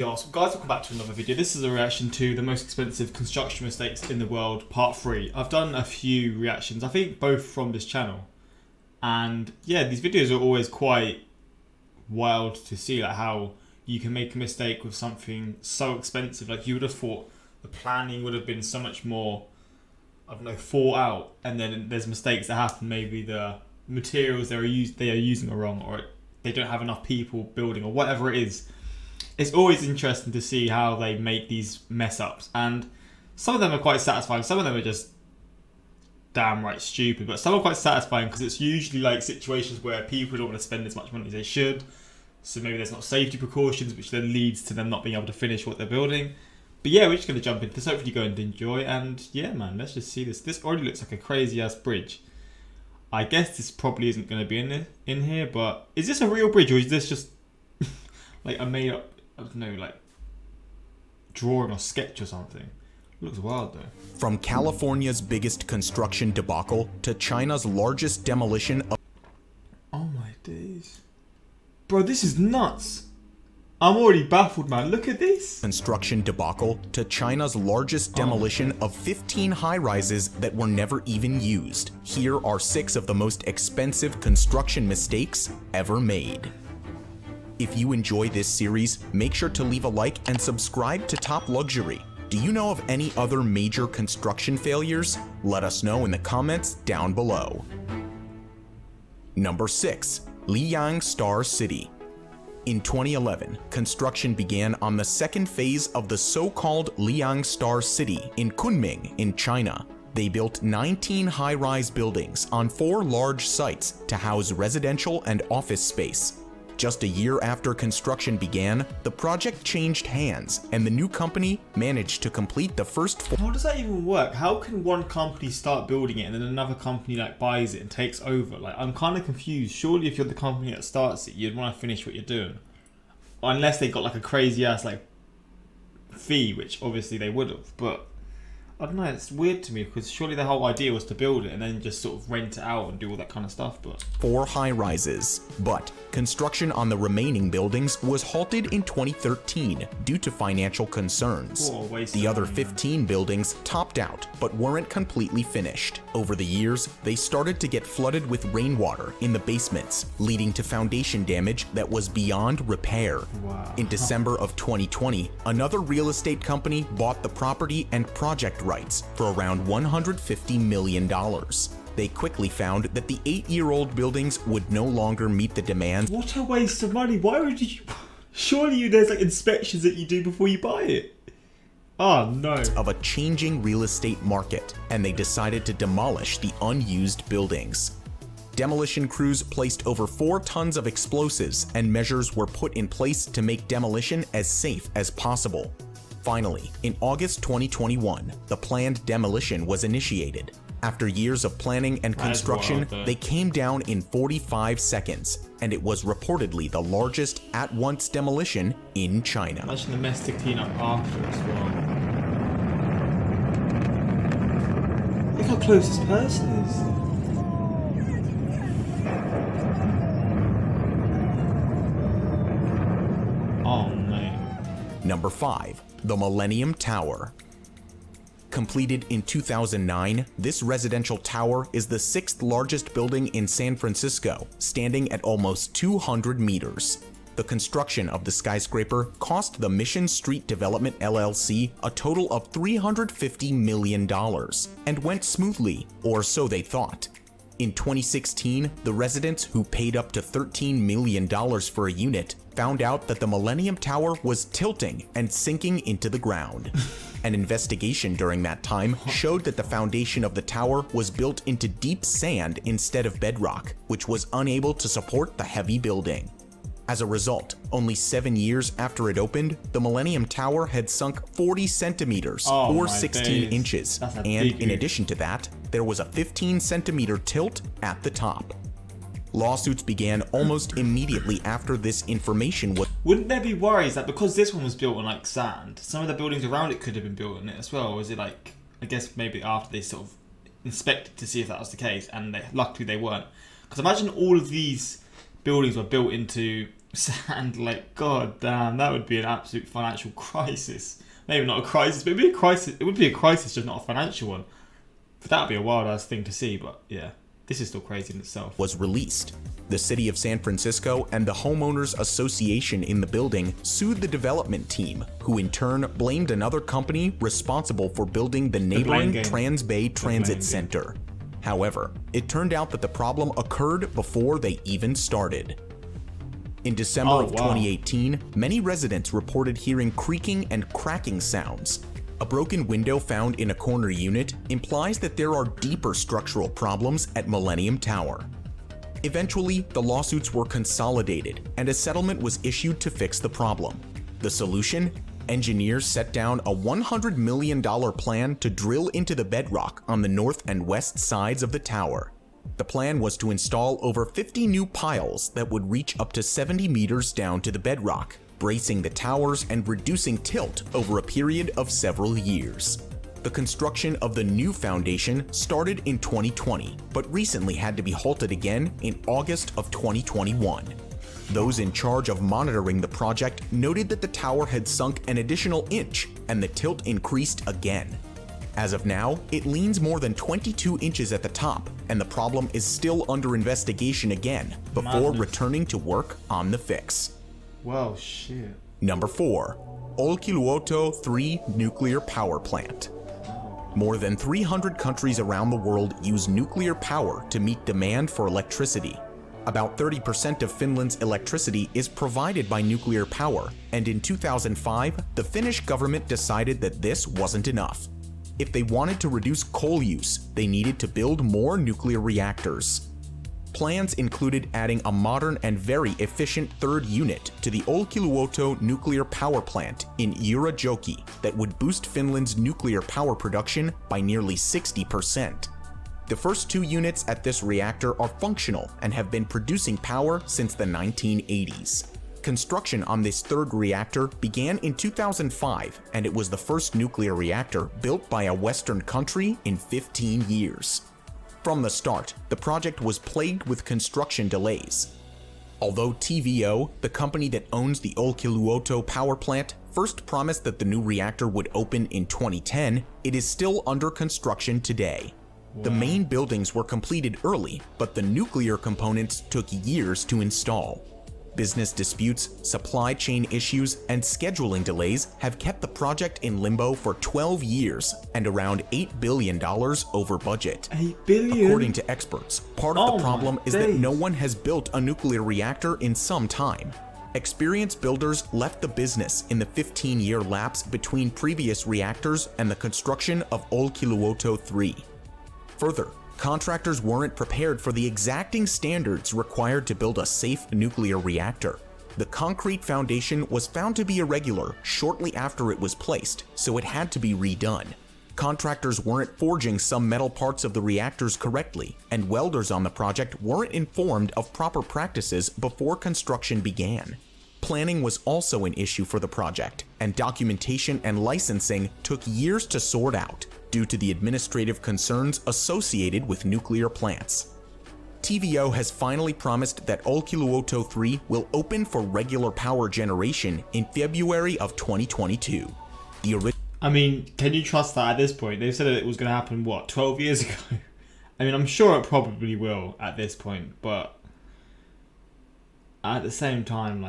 Yeah, so guys, welcome back to another video. This is a reaction to the most expensive construction mistakes in the world, part 3. I've done a few reactions, I think both from this channel. And yeah, these videos are always quite wild to see, like how you can make a mistake with something so expensive. Like you would have thought the planning would have been so much more, I don't know, thought out, and then there's mistakes that happen. Maybe the materials they are using are wrong, or they don't have enough people building, or whatever it is. It's always interesting to see how they make these mess ups, and some of them are quite satisfying. Some of them are just damn right stupid, but some are quite satisfying because it's usually like situations where people don't want to spend as much money as they should. So maybe there's not safety precautions, which then leads to them not being able to finish what they're building. But yeah, we're just going to jump into this. Hopefully you're going to enjoy. And yeah, man, let's just see this. This already looks like a crazy ass bridge. I guess this probably isn't going to be in here, but is this a real bridge or is this just like a made up, I don't know, like drawing or sketch or something? It looks wild though. From California's biggest construction debacle to China's largest demolition of... Oh my days. Bro, this is nuts. I'm already baffled, man. Look at this. Construction debacle to China's largest demolition of 15 high-rises that were never even used. Here are 6 of the most expensive construction mistakes ever made. If you enjoy this series, make sure to leave a like and subscribe to Top Luxury. Do you know of any other major construction failures? Let us know in the comments down below. Number 6. Liyang Star City. In 2011, construction began on the second phase of the so-called Liyang Star City in Kunming in China. They built 19 high-rise buildings on 4 large sites to house residential and office space. Just a year after construction began, the project changed hands, and the new company managed to complete the first 4. How does that even work? How can one company start building it and then another company like buys it and takes over? Like, I'm kind of confused. Surely if you're the company that starts it, you'd want to finish what you're doing. Unless they got like a crazy ass like fee, which obviously they would have, but I don't know, it's weird to me because surely the whole idea was to build it and then just sort of rent it out and do all that kind of stuff. But 4 high-rises, but construction on the remaining buildings was halted in 2013 due to financial concerns. The other 15 buildings topped out but weren't completely finished. Over the years, they started to get flooded with rainwater in the basements, leading to foundation damage that was beyond repair. Wow. In December of 2020, another real estate company bought the property and project rights for around $150 million. They quickly found that the 8-year-old buildings would no longer meet the demands. What a waste of money. Why would you? Surely there's like inspections that you do before you buy it. Oh no. Of a changing real estate market, and they decided to demolish the unused buildings. Demolition crews placed over 4 tons of explosives, and measures were put in place to make demolition as safe as possible. Finally, in August 2021, the planned demolition was initiated. After years of planning and construction, they came down in 45 seconds, and it was reportedly the largest at-once demolition in China. Imagine the mess to clean up after as well. Look how close this person is. Oh no. Number 5. The Millennium Tower. Completed in 2009, this residential tower is the 6th largest building in San Francisco, standing at almost 200 meters. The construction of the skyscraper cost the Mission Street Development LLC a total of $350 million, and went smoothly, or so they thought. In 2016, the residents who paid up to $13 million for a unit found out that the Millennium Tower was tilting and sinking into the ground. An investigation during that time showed that the foundation of the tower was built into deep sand instead of bedrock, which was unable to support the heavy building. As a result, only 7 years after it opened, the Millennium Tower had sunk 40 centimeters or 16 inches, and in addition to that, there was a 15-centimeter tilt at the top. Lawsuits began almost immediately after this information was... Wouldn't there be worries that because this one was built on like sand, some of the buildings around it could have been built on it as well? Or is it like, I guess maybe after they sort of inspected to see if that was the case, and luckily they weren't. Because imagine all of these buildings were built into Sand Lake, god damn, that would be an absolute financial crisis. Maybe not a crisis, but it'd be a crisis. It would be a crisis, just not a financial one. But that would be a wild ass thing to see, but yeah. This is still crazy in itself. Was released. The city of San Francisco and the homeowners association in the building sued the development team, who in turn blamed another company responsible for building the neighboring Transbay Transit Center. However, it turned out that the problem occurred before they even started. In December of 2018, many residents reported hearing creaking and cracking sounds. A broken window found in a corner unit implies that there are deeper structural problems at Millennium Tower. Eventually, the lawsuits were consolidated and a settlement was issued to fix the problem. The solution? Engineers set down a $100 million plan to drill into the bedrock on the north and west sides of the tower. The plan was to install over 50 new piles that would reach up to 70 meters down to the bedrock, bracing the towers and reducing tilt over a period of several years. The construction of the new foundation started in 2020, but recently had to be halted again in August of 2021. Those in charge of monitoring the project noted that the tower had sunk an additional inch and the tilt increased again. As of now, it leans more than 22 inches at the top, and the problem is still under investigation again before returning to work on the fix. Well, shit. Number 4. Olkiluoto 3 Nuclear Power Plant. More than 300 countries around the world use nuclear power to meet demand for electricity. About 30% of Finland's electricity is provided by nuclear power, and in 2005, the Finnish government decided that this wasn't enough. If they wanted to reduce coal use, they needed to build more nuclear reactors. Plans included adding a modern and very efficient third unit to the Olkiluoto nuclear power plant in Urajoki that would boost Finland's nuclear power production by nearly 60%. The first 2 units at this reactor are functional and have been producing power since the 1980s. Construction on this third reactor began in 2005, and it was the first nuclear reactor built by a Western country in 15 years. From the start, the project was plagued with construction delays. Although TVO, the company that owns the Olkiluoto power plant, first promised that the new reactor would open in 2010, it is still under construction today. The main buildings were completed early, but the nuclear components took years to install. Business disputes, supply chain issues, and scheduling delays have kept the project in limbo for 12 years and around $8 billion over budget. $8 billion? According to experts, part of the problem is that no one has built a nuclear reactor in some time. Experienced builders left the business in the 15-year lapse between previous reactors and the construction of Olkiluoto 3. Further, contractors weren't prepared for the exacting standards required to build a safe nuclear reactor. The concrete foundation was found to be irregular shortly after it was placed, so it had to be redone. Contractors weren't forging some metal parts of the reactors correctly, and welders on the project weren't informed of proper practices before construction began. Planning was also an issue for the project, and documentation and licensing took years to sort out due to the administrative concerns associated with nuclear plants. TVO has finally promised that Olkiluoto 3 will open for regular power generation in February of 2022. I mean, can you trust that at this point? They said that it was going to happen, 12 years ago? I mean, I'm sure it probably will at this point, but at the same time,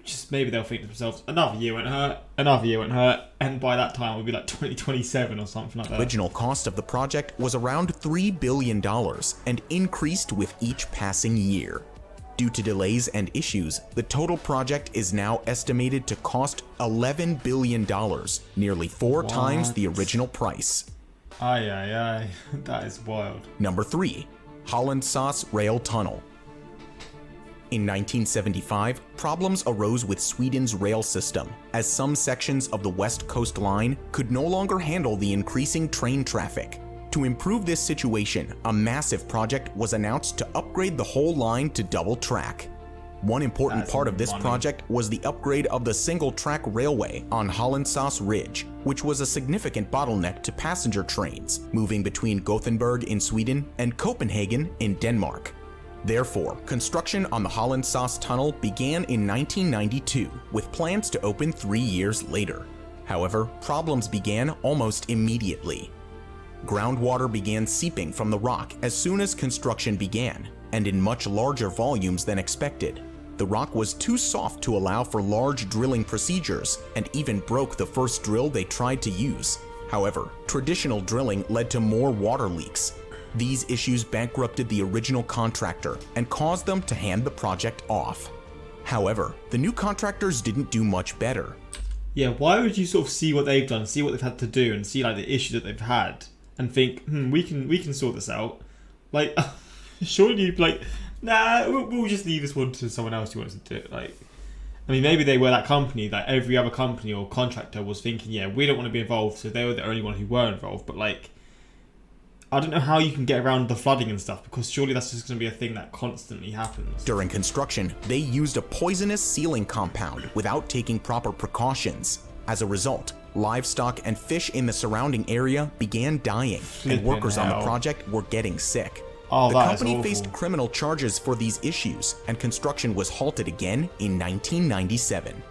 just maybe they'll think to themselves, another year won't hurt, and by that time it'll be like 2027 or something like that. The original cost of the project was around $3 billion and increased with each passing year. Due to delays and issues, the total project is now estimated to cost $11 billion, nearly 4 times the original price. Aye, that is wild. Number 3. Hallandsås Rail Tunnel. In 1975, problems arose with Sweden's rail system, as some sections of the West Coast Line could no longer handle the increasing train traffic. To improve this situation, a massive project was announced to upgrade the whole line to double track. One important part of this project was the upgrade of the single-track railway on Hallandsås Ridge, which was a significant bottleneck to passenger trains moving between Gothenburg in Sweden and Copenhagen in Denmark. Therefore, construction on the Hallandsås tunnel began in 1992 with plans to open 3 years later. However, problems began almost immediately. Groundwater began seeping from the rock as soon as construction began, and in much larger volumes than expected. The rock was too soft to allow for large drilling procedures and even broke the first drill they tried to use. However, traditional drilling led to more water leaks. These issues bankrupted the original contractor and caused them to hand the project off. However, the new contractors didn't do much better. Yeah, why would you sort of see what they've done, see what they've had to do, and see like the issues that they've had, and think, we can sort this out? Like, surely you'd be like, nah, we'll just leave this one to someone else who wants to do it. Like, I mean, maybe they were that company that every other company or contractor was thinking, yeah, we don't want to be involved, so they were the only one who were involved. But like, I don't know how you can get around the flooding and stuff, because surely that's just going to be a thing that constantly happens. During construction, they used a poisonous sealing compound without taking proper precautions. As a result, livestock and fish in the surrounding area began dying, and workers on the project were getting sick. Oh, the company faced criminal charges for these issues, and construction was halted again in 1997.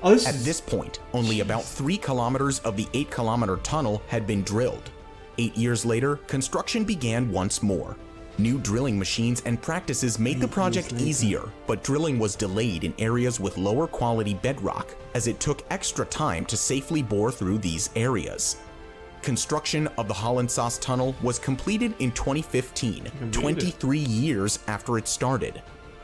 At this point, only about 3 kilometers of the 8-kilometer tunnel had been drilled. 8 years later, construction began once more. New drilling machines and practices made the project easier, but drilling was delayed in areas with lower quality bedrock, as it took extra time to safely bore through these areas. Construction of the Hallandsås tunnel was completed in 2015, 23 years after it started.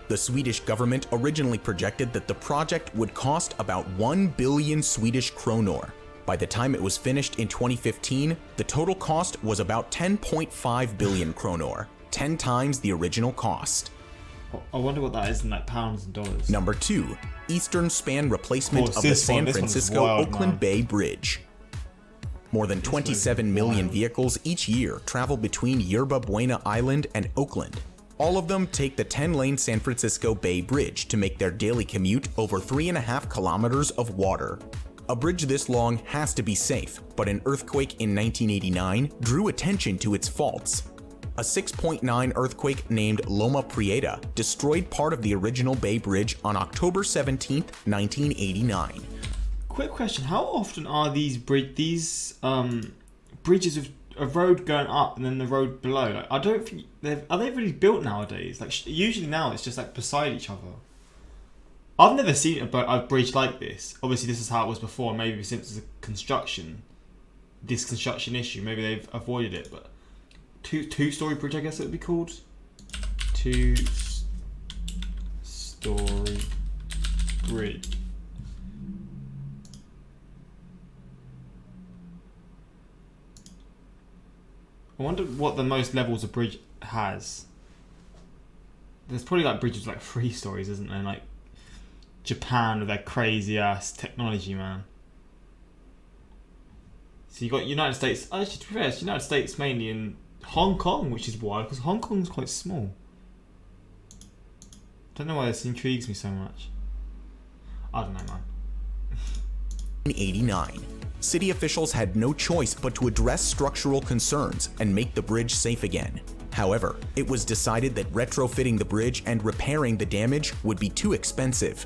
The Swedish government originally projected that the project would cost about 1 billion Swedish kronor. By the time it was finished in 2015, the total cost was about 10.5 billion kronor, 10 times the original cost. I wonder what that is in like pounds and dollars. Number 2, Eastern Span replacement of the San Francisco-Oakland Bay Bridge. More than 27 million vehicles each year travel between Yerba Buena Island and Oakland. All of them take the 10-lane San Francisco Bay Bridge to make their daily commute over 3.5 kilometers of water. A bridge this long has to be safe, but an earthquake in 1989 drew attention to its faults. A 6.9 earthquake named Loma Prieta destroyed part of the original Bay Bridge on October 17, 1989. Quick question: how often are these bridges with a road going up and then the road below? Like, I don't think are they really built nowadays? Like, usually now it's just like beside each other. I've never seen a bridge like this. Obviously, this is how it was before. Maybe since it's this construction issue, maybe they've avoided it. But two-story bridge, I guess it would be called. Two-story bridge. I wonder what the most levels a bridge has. There's probably like bridges with like 3 stories, isn't there? Like Japan with their crazy ass technology, man. So you got United States. Actually, to be fair, it's United States mainly in Hong Kong, which is wild because Hong Kong's quite small. Don't know why this intrigues me so much. I don't know, man. 1989. City officials had no choice but to address structural concerns and make the bridge safe again. However, it was decided that retrofitting the bridge and repairing the damage would be too expensive.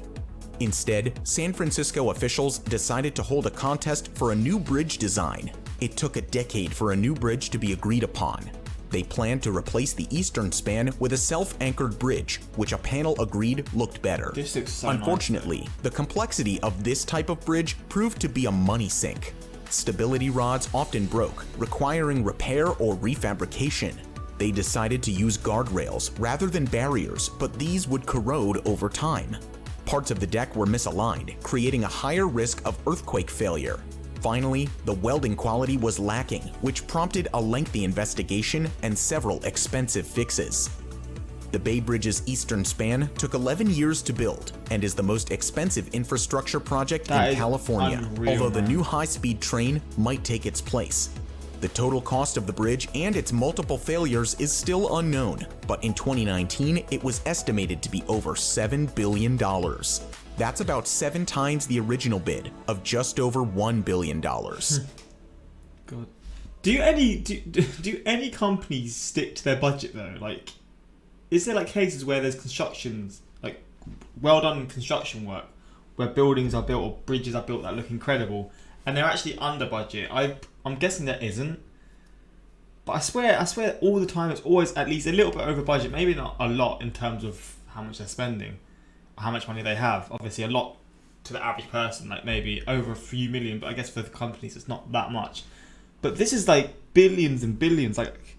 Instead, San Francisco officials decided to hold a contest for a new bridge design. It took a decade for a new bridge to be agreed upon. They planned to replace the eastern span with a self-anchored bridge, which a panel agreed looked better. This looks so Unfortunately, nice, the complexity of this type of bridge proved to be a money sink. Stability rods often broke, requiring repair or refabrication. They decided to use guardrails rather than barriers, but these would corrode over time. Parts of the deck were misaligned, creating a higher risk of earthquake failure. Finally, the welding quality was lacking, which prompted a lengthy investigation and several expensive fixes. The Bay Bridge's eastern span took 11 years to build and is the most expensive infrastructure project in California, although the new high-speed train might take its place. The total cost of the bridge and its multiple failures is still unknown, but in 2019 it was estimated to be over $7 billion. That's about 7 times the original bid of just over $1 billion. God. Do any companies stick to their budget though? Like, is there like cases where there's constructions, like well done construction work, where buildings are built or bridges are built that look incredible, and they're actually under budget? I'm guessing there isn't, but I swear all the time it's always at least a little bit over budget. Maybe not a lot in terms of how much they're spending, or how much money they have. Obviously, a lot to the average person, like maybe over a few million, but I guess for the companies it's not that much. But this is like billions and billions. Like,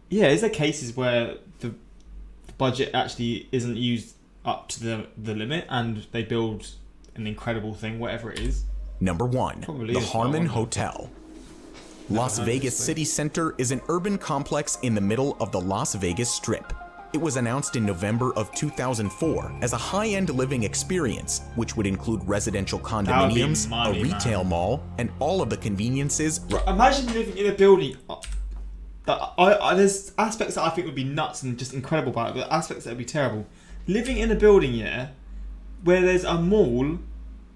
yeah, is there cases where the budget actually isn't used up to the limit and they build an incredible thing, whatever it is? Number 1, Probably the is Harmon not one. Hotel. Las Vegas City Center is an urban complex in the middle of the Las Vegas Strip. It was announced in November of 2004 as a high-end living experience, which would include residential condominiums, money, a retail mall, and all of the conveniences. Bro, imagine living in a building. There's aspects that I think would be nuts and just incredible about it, but aspects that would be terrible. Living in a building, yeah, where there's a mall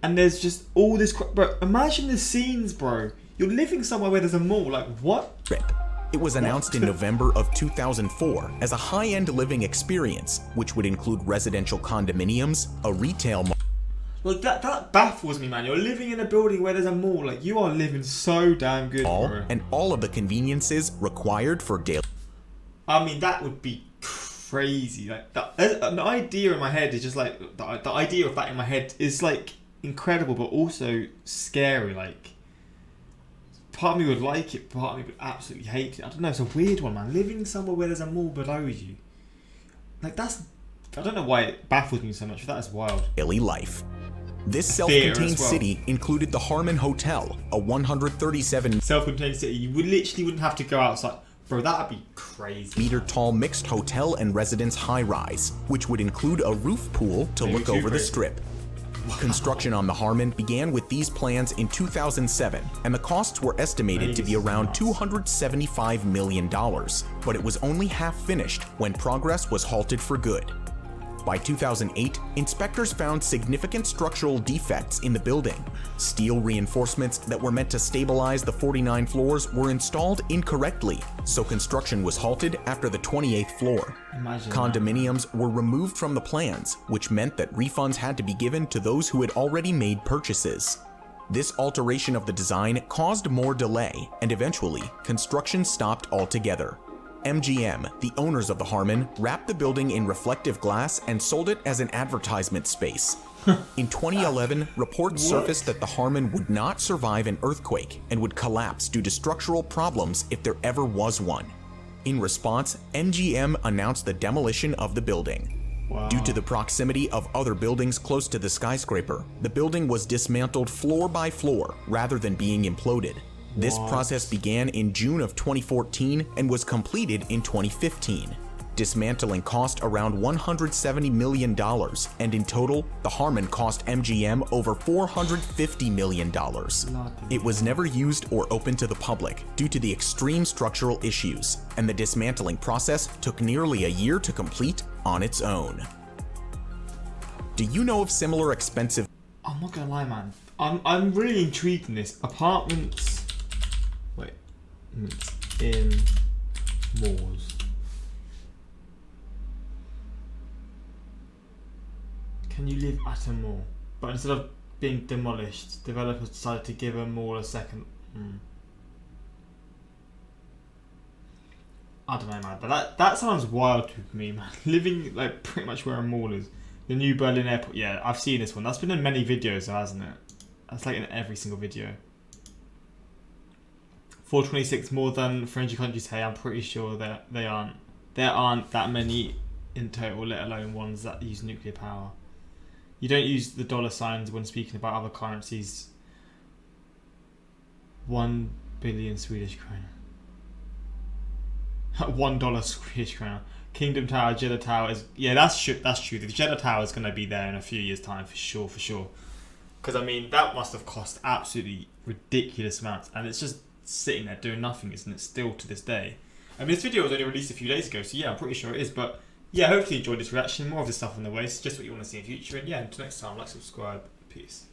and there's just all this. Bro, imagine the scenes, bro. You're living somewhere where there's a mall. Like, what? It was announced in November of 2004 as a high-end living experience, which would include residential condominiums, a retail mall. Like, that baffles me, man. You're living in a building where there's a mall. Like, you are living so damn good, bro. And all of the conveniences required for daily. I mean, that would be crazy. Like, the idea in my head is just like the idea of that in my head is like incredible, but also scary. Like, part of me would like it, part of me would absolutely hate it. I don't know. It's a weird one, man. Living somewhere where there's a mall below you, like I don't know why it baffles me so much, but that is wild. Daily life. This self-contained well. city included the Harmon Hotel, a 137 Self-contained city. You literally wouldn't have to go outside. Bro, that'd be crazy. meter tall mixed hotel and residence high-rise, which would include a roof pool to Maybe look too over the crazy. strip. Construction on the Harmon began with these plans in 2007, and the costs were estimated to be around $275 million, but it was only half finished when progress was halted for good. By 2008, inspectors found significant structural defects in the building. Steel reinforcements that were meant to stabilize the 49 floors were installed incorrectly, so construction was halted after the 28th floor. Imagine Condominiums were removed from the plans, which meant that refunds had to be given to those who had already made purchases. This alteration of the design caused more delay, and eventually, construction stopped altogether. MGM, the owners of the Harmon, wrapped the building in reflective glass and sold it as an advertisement space. In 2011, reports surfaced that the Harmon would not survive an earthquake and would collapse due to structural problems if there ever was one. In response, MGM announced the demolition of the building. Wow. Due to the proximity of other buildings close to the skyscraper, the building was dismantled floor by floor rather than being imploded. This process began in June of 2014 and was completed in 2015. Dismantling cost around $170 million, and in total, the Harmon cost MGM over $450 million. It was never used or open to the public due to the extreme structural issues, and the dismantling process took nearly a year to complete on its own. Do you know of similar expensive... I'm not gonna lie, man. I'm really intrigued in this. Apartments in malls. Can you live at a mall? But instead of being demolished, developers decided to give a mall a second. I don't know, man. But that sounds wild to me, man. Living like pretty much where a mall is. The new Berlin airport. Yeah, I've seen this one. That's been in many videos, hasn't it? That's like in every single video. 426 more than friendly countries. Hey, I'm pretty sure that there aren't that many in total, let alone ones that use nuclear power. You don't use the dollar signs when speaking about other currencies. 1 billion Swedish krona. $1 Swedish krona. Kingdom Tower, Jeddah Tower is... Yeah, that's true. The Jeddah Tower is going to be there in a few years' time, for sure. Because, I mean, that must have cost absolutely ridiculous amounts. And it's just sitting there doing nothing, isn't it? Still to this day. I mean, this video was only released a few days ago, so yeah, I'm pretty sure it is. But, yeah, hopefully you enjoyed this reaction. More of this stuff on the way. Suggest what you want to see in the future. And, yeah, until next time, like, subscribe. Peace.